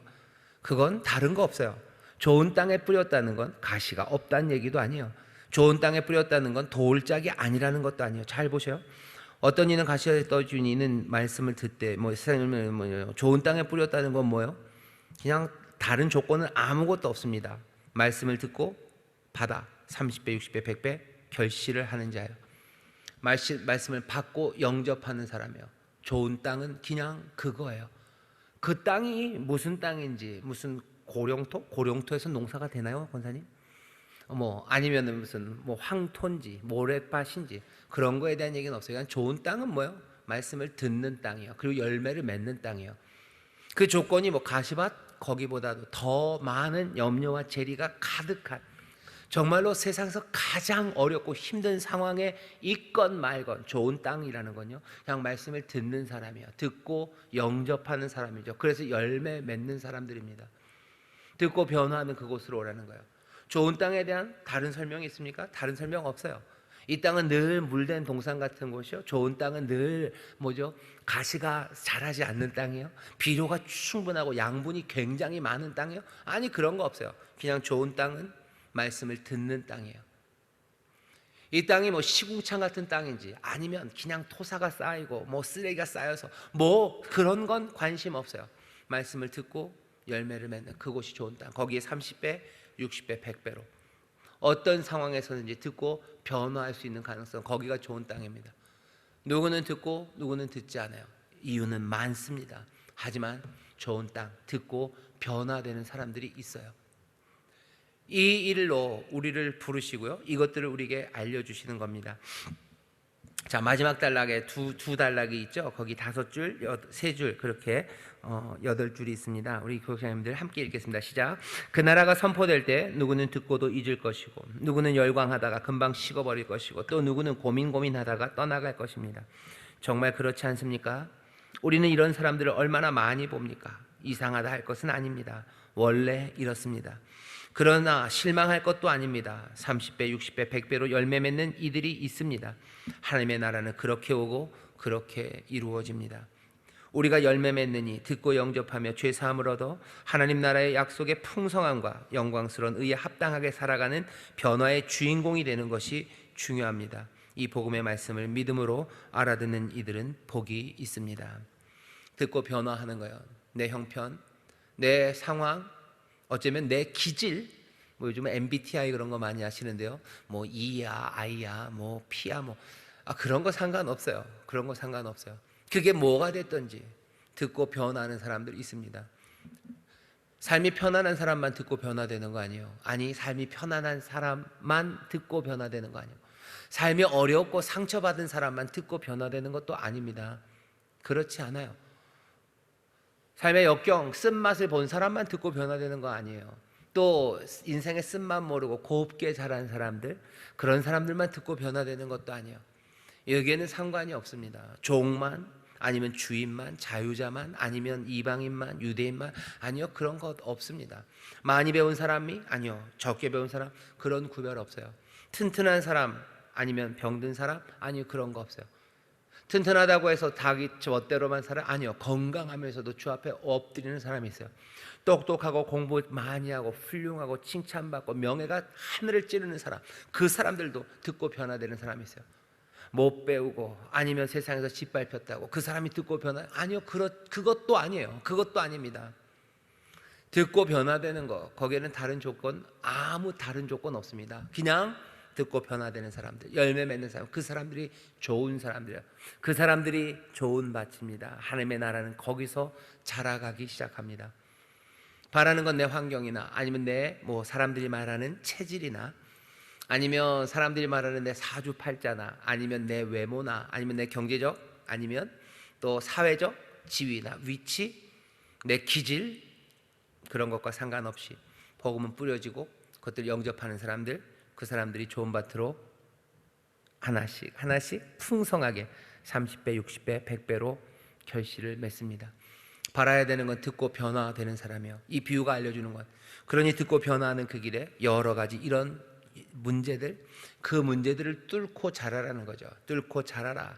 그건 다른 거 없어요. 좋은 땅에 뿌렸다는 건 가시가 없다는 얘기도 아니에요. 좋은 땅에 뿌렸다는 건 돌짝이 아니라는 것도 아니에요. 잘 보세요. 어떤 이는 가시가 떠준 이는 말씀을 듣되 좋은 땅에 뿌렸다는 건 뭐예요? 그냥 다른 조건은 아무것도 없습니다. 말씀을 듣고 받아 30배, 60배, 100배 결실을 하는 자예요. 말씀을 받고 영접하는 사람이에요. 좋은 땅은 그냥 그거예요. 그 땅이 무슨 땅인지, 무슨 고령토에서 농사가 되나요, 권사님? 아니면은 무슨 황토인지 모래밭인지 그런 거에 대한 얘기는 없어요. 그냥 좋은 땅은 뭐예요? 말씀을 듣는 땅이에요. 그리고 열매를 맺는 땅이에요. 그 조건이 가시밭 거기보다도 더 많은 염려와 재리가 가득한, 정말로 세상에서 가장 어렵고 힘든 상황에 있건 말건 좋은 땅이라는 건요, 그냥 말씀을 듣는 사람이에요. 듣고 영접하는 사람이죠. 그래서 열매 맺는 사람들입니다. 듣고 변화하는 그곳으로 오라는 거예요. 좋은 땅에 대한 다른 설명이 있습니까? 다른 설명 없어요. 이 땅은 늘 물된 동산 같은 곳이요. 좋은 땅은 늘 가시가 자라지 않는 땅이에요. 비료가 충분하고 양분이 굉장히 많은 땅이에요. 아니, 그런 거 없어요. 그냥 좋은 땅은 말씀을 듣는 땅이에요. 이 땅이 시궁창 같은 땅인지 아니면 그냥 토사가 쌓이고 쓰레기가 쌓여서 그런 건 관심 없어요. 말씀을 듣고 열매를 맺는 그곳이 좋은 땅. 거기에 30배, 60배, 100배로 어떤 상황에서든지 듣고 변화할 수 있는 가능성, 거기가 좋은 땅입니다. 누구는 듣고 누구는 듣지 않아요. 이유는 많습니다. 하지만 좋은 땅, 듣고 변화되는 사람들이 있어요. 이 일로 우리를 부르시고요, 이것들을 우리에게 알려주시는 겁니다. 자, 마지막 단락에 두 단락이 있죠. 거기 5줄, 3줄, 그렇게 8줄이 있습니다. 우리 교육자님들 함께 읽겠습니다. 시작. 그 나라가 선포될 때 누구는 듣고도 잊을 것이고 누구는 열광하다가 금방 식어버릴 것이고 또 누구는 고민하다가 떠나갈 것입니다. 정말 그렇지 않습니까? 우리는 이런 사람들을 얼마나 많이 봅니까? 이상하다 할 것은 아닙니다. 원래 이렇습니다. 그러나 실망할 것도 아닙니다. 30배, 60배, 100배로 열매 맺는 이들이 있습니다. 하나님의 나라는 그렇게 오고 그렇게 이루어집니다. 우리가 열매 맺느니 듣고 영접하며 죄 사함을 얻어 하나님 나라의 약속의 풍성함과 영광스러운 의에 합당하게 살아가는 변화의 주인공이 되는 것이 중요합니다. 이 복음의 말씀을 믿음으로 알아듣는 이들은 복이 있습니다. 듣고 변화하는 거예요. 내 형편, 내 상황, 어쩌면 내 기질, 요즘 MBTI 그런 거 많이 하시는데요. E야, I야, P야, 그런 거 상관없어요. 그런 거 상관없어요. 그게 뭐가 됐든지 듣고 변화하는 사람들이 있습니다. 삶이 편안한 사람만 듣고 변화되는 거 아니에요. 아니, 삶이 편안한 사람만 듣고 변화되는 거 아니에요. 삶이 어렵고 상처받은 사람만 듣고 변화되는 것도 아닙니다. 그렇지 않아요. 삶의 역경, 쓴맛을 본 사람만 듣고 변화되는 거 아니에요. 또 인생의 쓴맛 모르고 곱게 자란 사람들, 그런 사람들만 듣고 변화되는 것도 아니에요. 여기에는 상관이 없습니다. 종만, 아니면 주인만, 자유자만, 아니면 이방인만, 유대인만, 아니요, 그런 것 없습니다. 많이 배운 사람이, 아니요, 적게 배운 사람, 그런 구별 없어요. 튼튼한 사람, 아니면 병든 사람, 아니요, 그런 거 없어요. 튼튼하다고 해서 자기 멋대로만 살아? 아니요, 건강하면서도 주 앞에 엎드리는 사람이 있어요. 똑똑하고 공부 많이 하고 훌륭하고 칭찬받고 명예가 하늘을 찌르는 사람, 그 사람들도 듣고 변화되는 사람이 있어요. 못 배우고 아니면 세상에서 짓밟혔다고 그 사람이 듣고 변화? 아니요, 그것도 아니에요. 그것도 아닙니다. 듣고 변화되는 거, 거기에는 다른 조건, 아무 다른 조건 없습니다. 그냥 듣고 변화되는 사람들, 열매 맺는 사람, 그 사람들이 좋은 사람들이에요. 그 사람들이 좋은 밭입니다. 하나님의 나라는 거기서 자라가기 시작합니다. 바라는 건 내 환경이나 아니면 내 사람들이 말하는 체질이나 아니면 사람들이 말하는 내 사주팔자나 아니면 내 외모나 아니면 내 경제적 아니면 또 사회적 지위나 위치, 내 기질, 그런 것과 상관없이 복음은 뿌려지고 그것들을 영접하는 사람들, 그 사람들이 좋은 밭으로 하나씩 풍성하게 30배, 60배, 100배로 결실을 맺습니다. 바라야 되는 건 듣고 변화되는 사람이에요. 이 비유가 알려주는 건, 그러니 듣고 변화하는 그 길에 여러 가지 이런 문제들, 그 문제들을 뚫고 자라라는 거죠. 뚫고 자라라.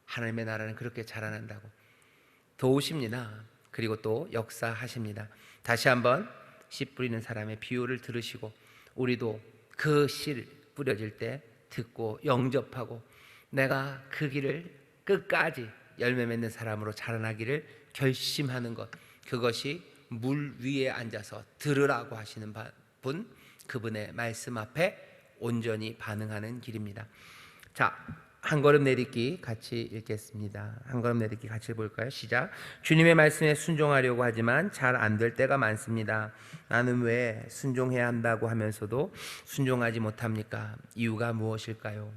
하나님의 나라는 그렇게 자라난다고 도우십니다. 그리고 또 역사하십니다. 다시 한번 씨 뿌리는 사람의 비유를 들으시고 우리도 그 씨 뿌려질 때 듣고 영접하고 내가 그 길을 끝까지 열매 맺는 사람으로 자라나기를 결심하는 것, 그것이 물 위에 앉아서 들으라고 하시는 분, 그분의 말씀 앞에 온전히 반응하는 길입니다. 자, 한 걸음 내딛기 같이 읽겠습니다. 한 걸음 내딛기 같이 볼까요? 시작. 주님의 말씀에 순종하려고 하지만 잘 안 될 때가 많습니다. 나는 왜 순종해야 한다고 하면서도 순종하지 못합니까? 이유가 무엇일까요?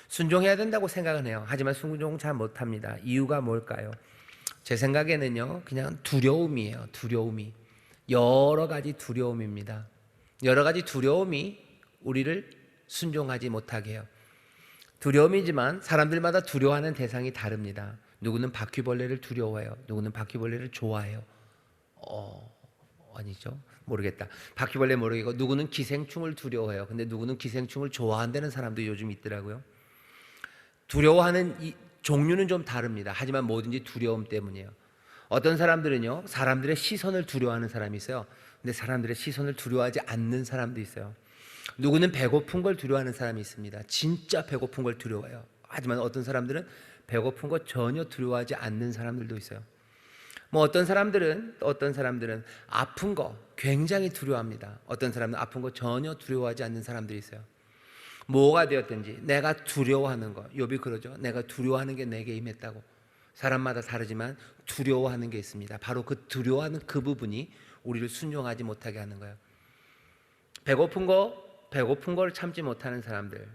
순종해야 된다고 생각은 해요. 하지만 순종 잘 못합니다. 이유가 뭘까요? 제 생각에는요, 그냥 두려움이에요. 두려움이. 여러 가지 두려움입니다. 여러 가지 두려움이 우리를 순종하지 못하게 해요. 두려움이지만 사람들마다 두려워하는 대상이 다릅니다. 누구는 바퀴벌레를 두려워해요. 누구는 바퀴벌레를 좋아해요. 아니죠. 모르겠다. 바퀴벌레 모르겠고, 누구는 기생충을 두려워해요. 근데 누구는 기생충을 좋아한다는 사람도 요즘 있더라고요. 두려워하는 이 종류는 좀 다릅니다. 하지만 뭐든지 두려움 때문이에요. 어떤 사람들은요, 사람들의 시선을 두려워하는 사람이 있어요. 근데 사람들의 시선을 두려워하지 않는 사람도 있어요. 누구는 배고픈 걸 두려워하는 사람이 있습니다. 진짜 배고픈 걸 두려워해요. 하지만 어떤 사람들은 배고픈 거 전혀 두려워하지 않는 사람들도 있어요. 어떤 사람들은 아픈 거 굉장히 두려워합니다. 어떤 사람은 아픈 거 전혀 두려워하지 않는 사람들이 있어요. 뭐가 되었든지 내가 두려워하는 거, 욥이 그러죠. 내가 두려워하는 게 내게 임했다고. 사람마다 다르지만 두려워하는 게 있습니다. 바로 그 두려워하는 그 부분이 우리를 순종하지 못하게 하는 거예요. 배고픈 걸 참지 못하는 사람들,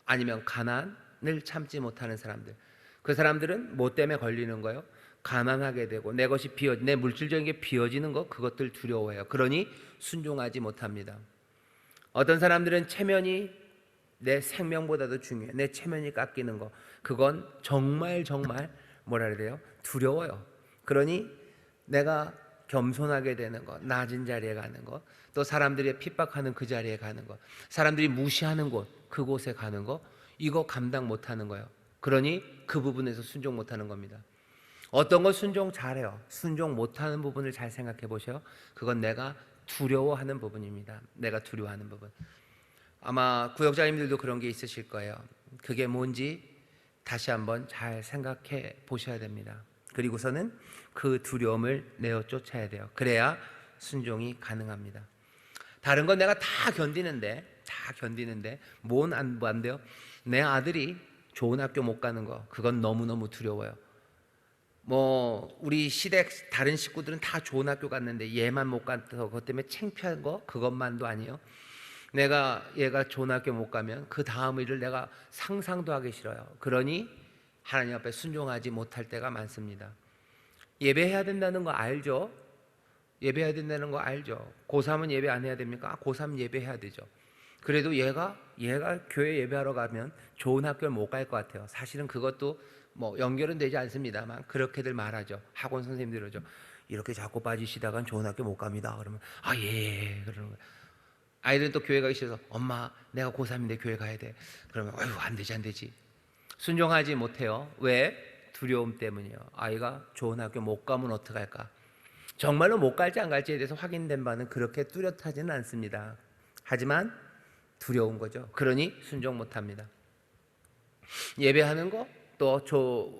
아니면 가난을 참지 못하는 사람들, 그 사람들은 뭐 때문에 걸리는 거예요? 가난하게 되고 내 것이 내 물질적인 게 비어지는 거, 그것들 두려워해요. 그러니 순종하지 못합니다. 어떤 사람들은 체면이 내 생명보다도 중요해. 내 체면이 깎이는 거, 그건 정말 뭐라 그래야 돼요? 두려워요. 그러니 내가 겸손하게 되는 거, 낮은 자리에 가는 거, 또 사람들이 핍박하는 그 자리에 가는 거, 사람들이 무시하는 곳, 그곳에 가는 거, 이거 감당 못하는 거예요. 그러니 그 부분에서 순종 못하는 겁니다. 어떤 거 순종 잘해요. 순종 못하는 부분을 잘 생각해 보세요. 그건 내가 두려워하는 부분입니다. 내가 두려워하는 부분. 아마 구역장님들도 그런 게 있으실 거예요. 그게 뭔지 다시 한번 잘 생각해 보셔야 됩니다. 그리고서는 그 두려움을 내어 쫓아야 돼요. 그래야 순종이 가능합니다. 다른 건 내가 다 견디는데 뭔 안 돼요? 내 아들이 좋은 학교 못 가는 거, 그건 너무너무 두려워요. 우리 시댁 다른 식구들은 다 좋은 학교 갔는데 얘만 못 가서 그것 때문에 창피한 거, 그것만도 아니에요. 얘가 좋은 학교 못 가면 그 다음 일을 내가 상상도 하기 싫어요. 그러니 하나님 앞에 순종하지 못할 때가 많습니다. 예배해야 된다는 거 알죠? 예배해야 된다는 거 알죠? 고3은 예배 안 해야 됩니까? 고3 예배해야 되죠. 그래도 얘가 교회 예배하러 가면 좋은 학교를 못 갈 것 같아요. 사실은 그것도 연결은 되지 않습니다만 그렇게들 말하죠. 학원 선생님들 그러죠. 이렇게 자꾸 빠지시다간 좋은 학교 못 갑니다. 그러면 예 그러는 거예요. 아이들은 또 교회 가기 싫어서 엄마 내가 고3인데 교회 가야 돼. 그러면 안 되지. 순종하지 못해요. 왜? 두려움 때문이에요. 아이가 좋은 학교 못 가면 어떡할까? 정말로 못 갈지 안 갈지에 대해서 확인된 바는 그렇게 뚜렷하지는 않습니다. 하지만 두려운 거죠. 그러니 순종 못합니다. 예배하는 거, 또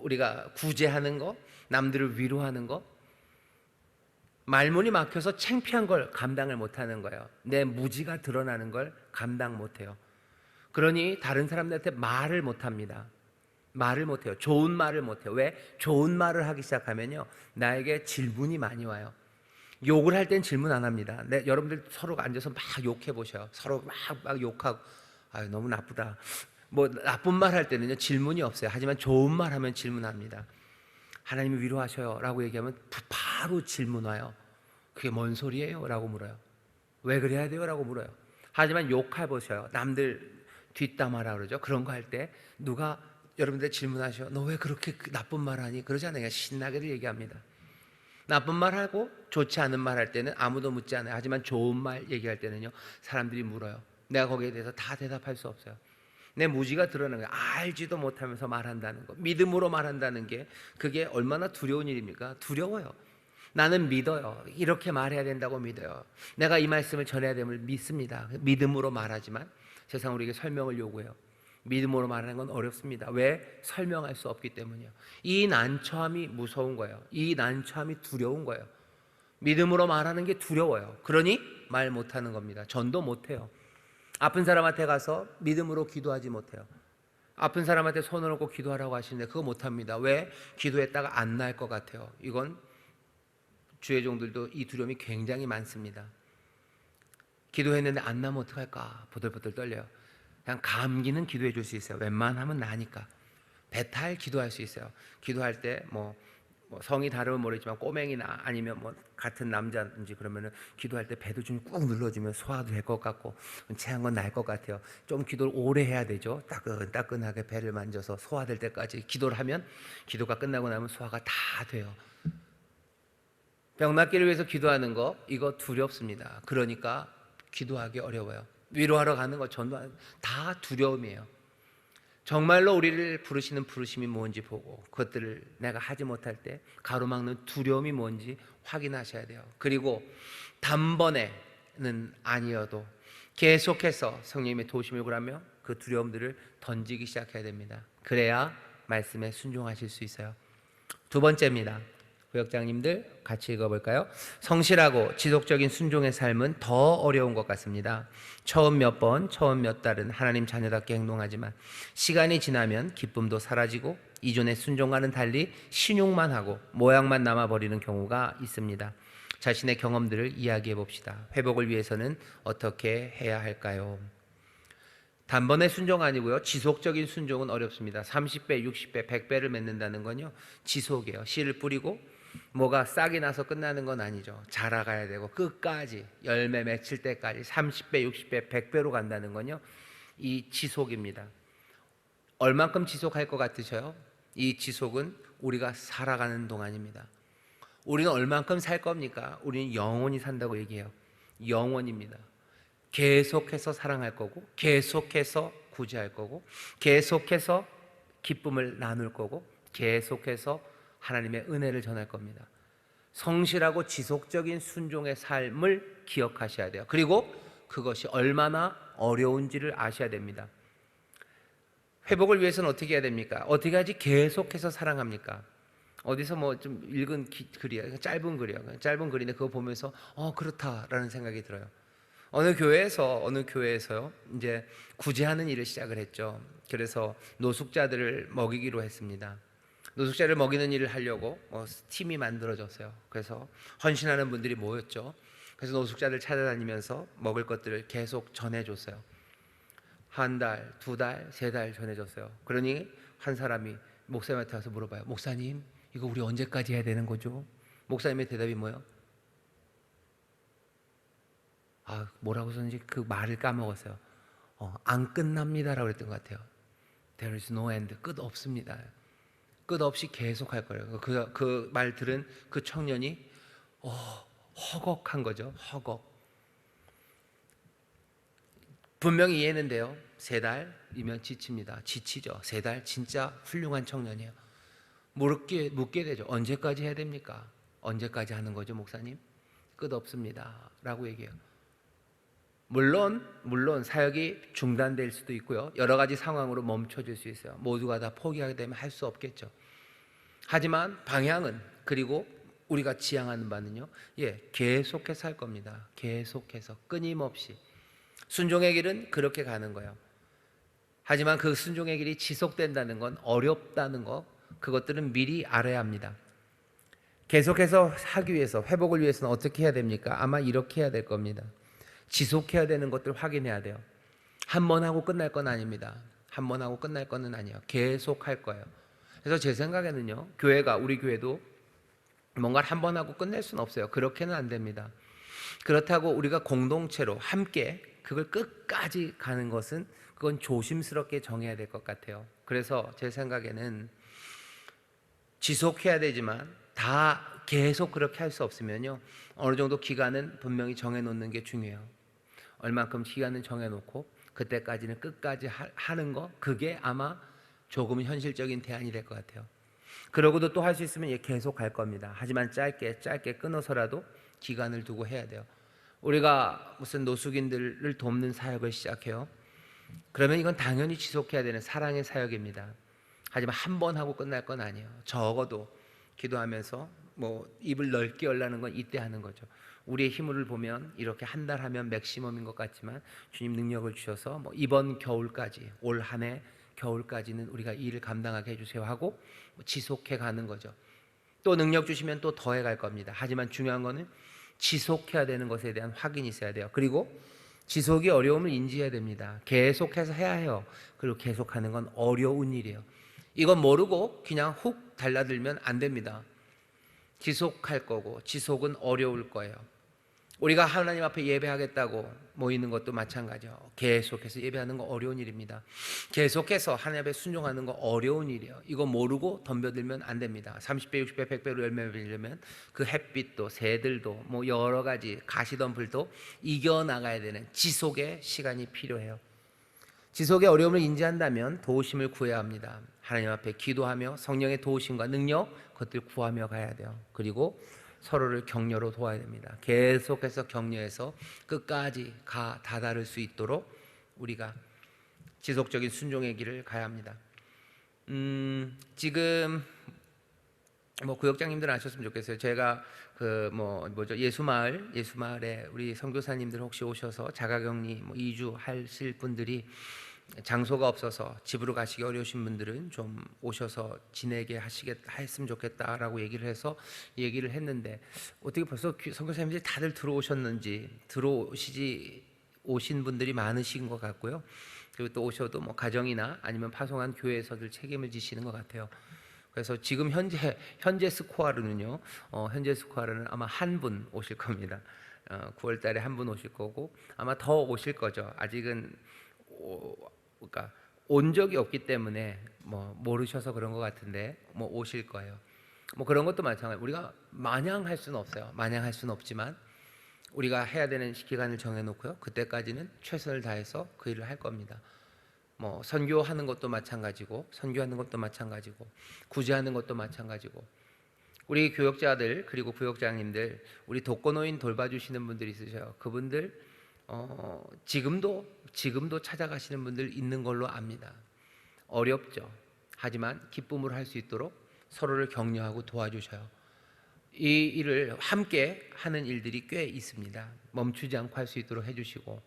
우리가 구제하는 거, 남들을 위로하는 거, 말문이 막혀서 창피한 걸 감당을 못하는 거예요. 내 무지가 드러나는 걸 감당 못해요. 그러니 다른 사람들한테 말을 못합니다. 말을 못해요. 좋은 말을 못해요. 왜? 좋은 말을 하기 시작하면요, 나에게 질문이 많이 와요. 욕을 할 땐 질문 안 합니다. 여러분들 서로 앉아서 막 욕해 보셔요. 서로 막 욕하고, 아유 너무 나쁘다. 뭐 나쁜 말 할 때는요 질문이 없어요. 하지만 좋은 말 하면 질문합니다. 하나님이 위로하셔요 라고 얘기하면 바로 질문 와요. 그게 뭔 소리예요? 라고 물어요. 왜 그래야 돼요? 라고 물어요. 하지만 욕해 보셔요. 남들 뒷담화라 그러죠. 그런 거 할 때 누가 여러분들 질문하셔. 너 왜 그렇게 나쁜 말 하니? 그러잖아요. 신나게들 얘기합니다. 나쁜 말 하고 좋지 않은 말 할 때는 아무도 묻지 않아요. 하지만 좋은 말 얘기할 때는요 사람들이 물어요. 내가 거기에 대해서 다 대답할 수 없어요. 내 무지가 드러나는 거예요. 알지도 못하면서 말한다는 거, 믿음으로 말한다는 게 그게 얼마나 두려운 일입니까? 두려워요. 나는 믿어요. 이렇게 말해야 된다고 믿어요. 내가 이 말씀을 전해야 됨을 믿습니다. 믿음으로 말하지만 세상 우리에게 설명을 요구해요. 믿음으로 말하는 건 어렵습니다. 왜? 설명할 수 없기 때문이요. 이 난처함이 무서운 거예요. 이 난처함이 두려운 거예요. 믿음으로 말하는 게 두려워요. 그러니 말 못하는 겁니다. 전도 못해요. 아픈 사람한테 가서 믿음으로 기도하지 못해요. 아픈 사람한테 손을 얹고 기도하라고 하시는데 그거 못합니다. 왜? 기도했다가 안 나을 것 같아요. 이건 주의 종들도 이 두려움이 굉장히 많습니다. 기도했는데 안 나면 어떡할까 보들보들 떨려요. 그냥 감기는 기도해 줄 수 있어요. 웬만하면 나니까. 배탈 기도할 수 있어요. 기도할 때 뭐 성이 다르면 모르겠지만 꼬맹이나 아니면 뭐 같은 남자인지 그러면은 기도할 때 배도 좀 꾹 눌러주면 소화도 될 것 같고 체한 건 나을 것 같아요. 좀 기도를 오래 해야 되죠. 따끈따끈하게 배를 만져서 소화될 때까지 기도를 하면 기도가 끝나고 나면 소화가 다 돼요. 병 낫기를 위해서 기도하는 거 이거 두렵습니다. 그러니까 기도하기 어려워요. 위로하러 가는 거 전도 다 두려움이에요. 정말로 우리를 부르시는 부르심이 뭔지 보고 그것들을 내가 하지 못할 때 가로막는 두려움이 뭔지 확인하셔야 돼요. 그리고 단번에는 아니어도 계속해서 성령님의 도심을 구하며 그 두려움들을 던지기 시작해야 됩니다. 그래야 말씀에 순종하실 수 있어요. 두 번째입니다. 구역장님들 같이 읽어볼까요? 성실하고 지속적인 순종의 삶은 더 어려운 것 같습니다. 처음 몇 번, 처음 몇 달은 하나님 자녀답게 행동하지만 시간이 지나면 기쁨도 사라지고 이전의 순종과는 달리 신용만 하고 모양만 남아버리는 경우가 있습니다. 자신의 경험들을 이야기해 봅시다. 회복을 위해서는 어떻게 해야 할까요? 단번에 순종 아니고요. 지속적인 순종은 어렵습니다. 30배, 60배, 100배를 맺는다는 건요. 지속이에요. 씨를 뿌리고 뭐가 싹이 나서 끝나는 건 아니죠. 자라가야 되고 끝까지 열매 맺힐 때까지 30배, 60배, 100배로 간다는 건요. 이 지속입니다. 얼만큼 지속할 것 같으셔요? 이 지속은 우리가 살아가는 동안입니다. 우리는 얼만큼 살 겁니까? 우리는 영원히 산다고 얘기해요. 영원입니다. 계속해서 사랑할 거고 계속해서 구제할 거고 계속해서 기쁨을 나눌 거고 계속해서 하나님의 은혜를 전할 겁니다. 성실하고 지속적인 순종의 삶을 기억하셔야 돼요. 그리고 그것이 얼마나 어려운지를 아셔야 됩니다. 회복을 위해서는 어떻게 해야 됩니까? 어떻게 하지 계속해서 사랑합니까? 어디서 뭐 좀 읽은 글이야. 짧은 글이야. 짧은 글인데 그거 보면서 그렇다라는 생각이 들어요. 어느 교회에서요 이제 구제하는 일을 시작을 했죠. 그래서 노숙자들을 먹이기로 했습니다. 노숙자를 먹이는 일을 하려고 팀이 만들어졌어요. 그래서 헌신하는 분들이 모였죠. 그래서 노숙자들 찾아다니면서 먹을 것들을 계속 전해줬어요. 한 달, 두 달, 세 달 전해줬어요. 그러니 한 사람이 목사님한테 와서 물어봐요. 목사님, 이거 우리 언제까지 해야 되는 거죠? 목사님의 대답이 뭐예요? 뭐라고 썼는지 그 말을 까먹었어요. 안 끝납니다라고 그랬던 것 같아요. There is no end. 끝 없습니다. 끝 없이 계속 할 거예요. 그 말 들은 그 청년이 허걱한 거죠. 허걱. 분명히 이해했는데요. 3달이면 지칩니다. 지치죠. 3달 진짜 훌륭한 청년이에요. 묻게 되죠. 언제까지 해야 됩니까? 언제까지 하는 거죠, 목사님? 끝 없습니다. 라고 얘기해요. 물론 사역이 중단될 수도 있고요. 여러 가지 상황으로 멈춰질 수 있어요. 모두가 다 포기하게 되면 할 수 없겠죠. 하지만 방향은 그리고 우리가 지향하는 바는요. 계속해서 할 겁니다. 계속해서 끊임없이. 순종의 길은 그렇게 가는 거예요. 하지만 그 순종의 길이 지속된다는 건 어렵다는 거, 그것들은 미리 알아야 합니다. 계속해서 하기 위해서, 회복을 위해서는 어떻게 해야 됩니까? 아마 이렇게 해야 될 겁니다. 지속해야 되는 것들 확인해야 돼요. 한 번 하고 끝날 건 아닙니다. 한 번 하고 끝날 거는 아니에요. 계속 할 거예요. 그래서 제 생각에는요, 우리 교회도 뭔가를 한 번 하고 끝낼 수는 없어요. 그렇게는 안 됩니다. 그렇다고 우리가 공동체로 함께 그걸 끝까지 가는 것은, 그건 조심스럽게 정해야 될 것 같아요. 그래서 제 생각에는 지속해야 되지만 다 계속 그렇게 할 수 없으면요, 어느 정도 기간은 분명히 정해놓는 게 중요해요. 얼만큼 기간은 정해놓고 그때까지는 끝까지 하는 거, 그게 아마 조금 현실적인 대안이 될 것 같아요. 그러고도 또 할 수 있으면 계속 할 겁니다. 하지만 짧게 끊어서라도 기간을 두고 해야 돼요. 우리가 무슨 노숙인들을 돕는 사역을 시작해요. 그러면 이건 당연히 지속해야 되는 사랑의 사역입니다. 하지만 한 번 하고 끝날 건 아니에요. 적어도 기도하면서 입을 넓게 열라는 건 이때 하는 거죠. 우리의 힘을 보면 이렇게 한 달 하면 맥시멈인 것 같지만, 주님 능력을 주셔서 이번 겨울까지, 올 한 해 겨울까지는 우리가 이 일을 감당하게 해주세요 하고 지속해 가는 거죠. 또 능력 주시면 또 더해 갈 겁니다. 하지만 중요한 거는 지속해야 되는 것에 대한 확인이 있어야 돼요. 그리고 지속이 어려움을 인지해야 됩니다. 계속해서 해야 해요. 그리고 계속하는 건 어려운 일이에요. 이건 모르고 그냥 훅 달라들면 안 됩니다. 지속할 거고, 지속은 어려울 거예요. 우리가 하나님 앞에 예배하겠다고 모이는 것도 마찬가지죠. 계속해서 예배하는 거 어려운 일입니다. 계속해서 하나님 앞에 순종하는 거 어려운 일이에요. 이거 모르고 덤벼들면 안 됩니다. 30배, 60배, 100배로 열매 맺으려면 그 햇빛도, 새들도, 여러 가지 가시덤불도 이겨나가야 되는 지속의 시간이 필요해요. 지속의 어려움을 인지한다면 도우심을 구해야 합니다. 하나님 앞에 기도하며 성령의 도우심과 능력, 그것들 구하며 가야 돼요. 그리고 서로를 격려로 도와야 됩니다. 계속해서 격려해서 끝까지 다다를 수 있도록 우리가 지속적인 순종의 길을 가야 합니다. 지금 구역장님들 아셨으면 좋겠어요. 제가 예수마을에 우리 선교사님들 혹시 오셔서 자가격리 2주 하실 분들이 장소가 없어서 집으로 가시기 어려우신 분들은 좀 오셔서 지내게 했으면 좋겠다라고 얘기를 했는데, 어떻게 벌써 선교사님들이 다들 들어오셨는지, 오신 분들이 많으신 것 같고요. 그리고 또 오셔도 가정이나 아니면 파송한 교회에서들 책임을 지시는 것 같아요. 그래서 지금 현재 스코어로는요, 현재 스코어로는 아마 한 분 오실 겁니다. 9월 달에 한 분 오실 거고, 아마 더 오실 거죠. 아직은 그러니까 온 적이 없기 때문에 모르셔서 그런 것 같은데 오실 거예요. 그런 것도 마찬가지. 우리가 마냥 할 수는 없어요. 마냥 할 수는 없지만 우리가 해야 되는 기간을 정해놓고요, 그때까지는 최선을 다해서 그 일을 할 겁니다. 선교하는 것도 마찬가지고, 구제하는 것도 마찬가지고, 우리 교역자들 그리고 구역장님들, 우리 독거노인 돌봐주시는 분들이 있으셔요. 그분들 지금도 찾아가시는 분들 있는 걸로 압니다. 어렵죠. 하지만 기쁨으로 할 수 있도록 서로를 격려하고 도와주셔요. 이 일을 함께 하는 일들이 꽤 있습니다. 멈추지 않고 할 수 있도록 해주시고,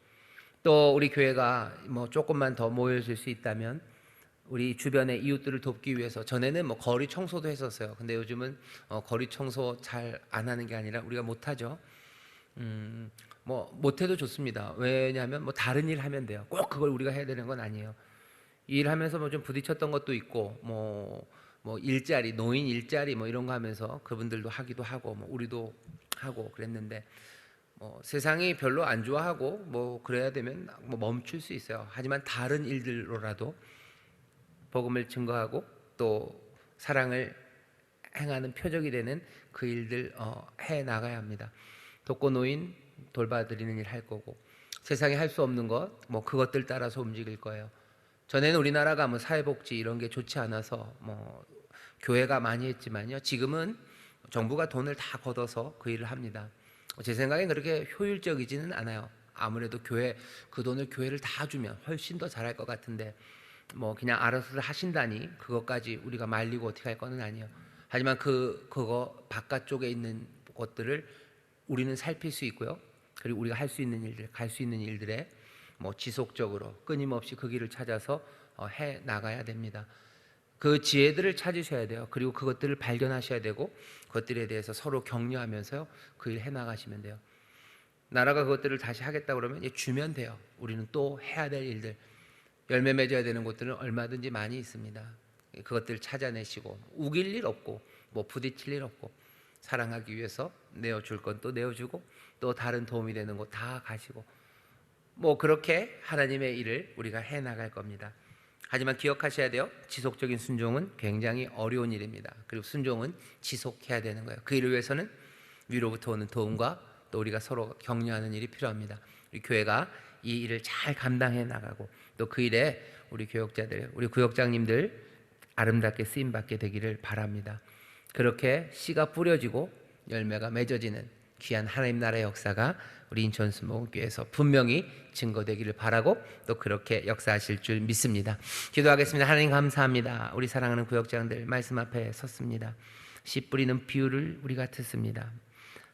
또 우리 교회가 조금만 더 모여질 수 있다면 우리 주변의 이웃들을 돕기 위해서, 전에는 거리 청소도 했었어요. 근데 요즘은 거리 청소 잘 안 하는 게 아니라 우리가 못하죠. 못해도 좋습니다. 왜냐하면 다른 일 하면 돼요. 꼭 그걸 우리가 해야 되는 건 아니에요. 이 일 하면서 좀 부딪혔던 것도 있고, 일자리, 노인 일자리 이런 거 하면서 그분들도 하기도 하고, 우리도 하고 그랬는데, 세상이 별로 안 좋아하고 그래야 되면 멈출 수 있어요. 하지만 다른 일들로라도 복음을 증거하고 또 사랑을 행하는 표적이 되는 그 일들 해 나가야 합니다. 독거노인 돌봐드리는 일 할 거고, 세상에 할 수 없는 것 그것들 따라서 움직일 거예요. 전에는 우리나라가 사회복지 이런 게 좋지 않아서 교회가 많이 했지만요, 지금은 정부가 돈을 다 걷어서 그 일을 합니다. 제 생각엔 그렇게 효율적이지는 않아요. 아무래도 그 돈을 교회를 다 주면 훨씬 더 잘할 것 같은데, 그냥 알아서 하신다니 그것까지 우리가 말리고 어떻게 할 거는 아니에요. 하지만 그거 바깥쪽에 있는 것들을 우리는 살필 수 있고요. 그리고 우리가 할 수 있는 일들, 갈 수 있는 일들에 지속적으로 끊임없이 그 길을 찾아서 해 나가야 됩니다. 그 지혜들을 찾으셔야 돼요. 그리고 그것들을 발견하셔야 되고 그것들에 대해서 서로 격려하면서요, 그 일 해나가시면 돼요. 나라가 그것들을 다시 하겠다 그러면 주면 돼요. 우리는 또 해야 될 일들, 열매 맺어야 되는 곳들은 얼마든지 많이 있습니다. 그것들을 찾아내시고 우길 일 없고 뭐 부딪힐 일 없고 사랑하기 위해서 내어줄 건 또 내어주고 또 다른 도움이 되는 곳 다 가시고 뭐 그렇게 하나님의 일을 우리가 해나갈 겁니다. 하지만 기억하셔야 돼요. 지속적인 순종은 굉장히 어려운 일입니다. 그리고 순종은 지속해야 되는 거예요. 그 일을 위해서는 위로부터 오는 도움과 또 우리가 서로 격려하는 일이 필요합니다. 우리 교회가 이 일을 잘 감당해 나가고 또 그 일에 우리 교역자들, 우리 구역장님들 아름답게 쓰임받게 되기를 바랍니다. 그렇게 씨가 뿌려지고 열매가 맺어지는 귀한 하나님 나라의 역사가 우리 인천수목교회에서 분명히 증거되기를 바라고 또 그렇게 역사하실 줄 믿습니다. 기도하겠습니다. 하나님 감사합니다. 우리 사랑하는 구역장들 말씀 앞에 섰습니다. 씨 뿌리는 비유를 우리가 듣습니다.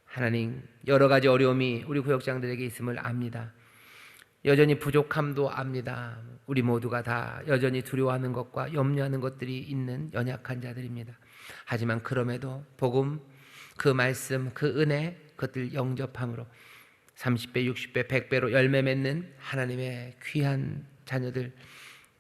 하나님, 여러 가지 어려움이 우리 구역장들에게 있음을 압니다. 여전히 부족함도 압니다. 우리 모두가 다 여전히 두려워하는 것과 염려하는 것들이 있는 연약한 자들입니다. 하지만 그럼에도 복음, 그 말씀, 그 은혜, 그것들 영접함으로 30배, 60배, 100배로 열매 맺는 하나님의 귀한 자녀들,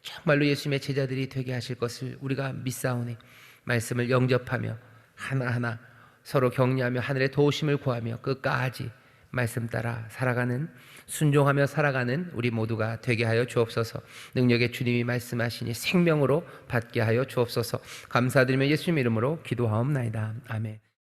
정말로 예수님의 제자들이 되게 하실 것을 우리가 믿사오니 말씀을 영접하며 하나하나 서로 격려하며 하늘의 도우심을 구하며 끝까지 말씀 따라 살아가는, 순종하며 살아가는 우리 모두가 되게 하여 주옵소서. 능력의 주님이 말씀하시니 생명으로 받게 하여 주옵소서. 감사드리며 예수님 이름으로 기도하옵나이다. 아멘.